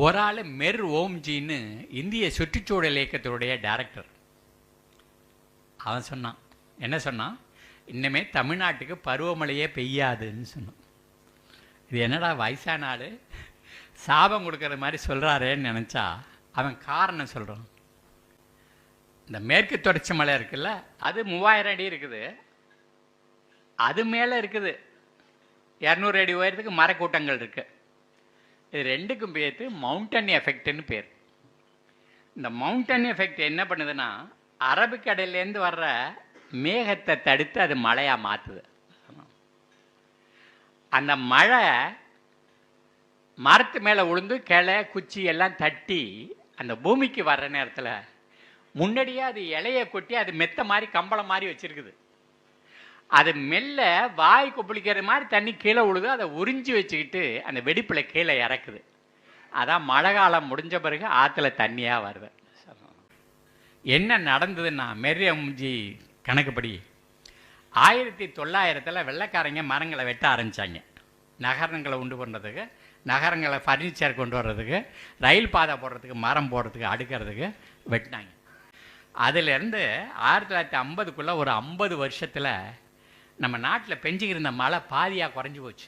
ஒரு ஆள் மெர் ஓம்ஜின்னு இந்திய சுற்றுச்சூழல் இயக்கத்தினுடைய டைரக்டர். அவன் சொன்னான், என்ன சொன்னான், இன்னமே தமிழ்நாட்டுக்கு பருவமழையே பெய்யாதுன்னு சொன்னான். இது என்னடா வயசான ஆள் சாபம் கொடுக்குற மாதிரி சொல்கிறாரேன்னு நினச்சா அவன் காரணம் சொல்கிறான். இந்த மேற்கு தொடர்ச்சி மலை இருக்குல்ல, அது 3000 அடி இருக்குது, அது மேலே இருக்குது 200 அடி உயரத்துக்கு மரக்கூட்டங்கள் இருக்குது. இது ரெண்டுக்கும் பேர்த்து மவுண்டன் எஃபெக்ட்னு பேர். இந்த மவுண்டன் எஃபெக்ட் என்ன பண்ணுதுன்னா, அரபிக்கடல்லேருந்து வர்ற மேகத்தை தடுத்து அது மழையாக மாற்றுது. அந்த மழை மரத்து மேலே விழுந்து கிளை குச்சி எல்லாம் தட்டி அந்த பூமிக்கு வர்ற நேரத்தில் முன்னாடியே அது இலையை கொட்டி அது மெத்த மாதிரி கம்பளம் மாதிரி வச்சுருக்குது. அது மெல்ல வாய் கொப்பளிக்கிற மாதிரி தண்ணி கீழே விழுது, அதை உறிஞ்சி வச்சுக்கிட்டு அந்த வெடிப்பில் கீழே இறக்குது. அதான் மழை காலம் முடிஞ்ச பிறகு ஆற்றுல தண்ணியாக வருது. என்ன நடந்ததுன்னா, மெர் ஓம்ஜி கணக்குப்படி 1900 வெள்ளைக்காரங்க மரங்களை வெட்ட ஆரம்பித்தாங்க. நகரங்களை உண்டு பண்ணுறதுக்கு, நகரங்களை ஃபர்னிச்சர் கொண்டு வர்றதுக்கு, ரயில் பாதை போடுறதுக்கு, மரம் போடுறதுக்கு, அடுக்கிறதுக்கு வெட்டினாங்க. அதிலேருந்து 1950க்குள்ளே ஒரு 50 வருஷத்தில் நம்ம நாட்டில் பெஞ்சிக்கிருந்த மழை பாதியாக குறைஞ்சி போச்சு.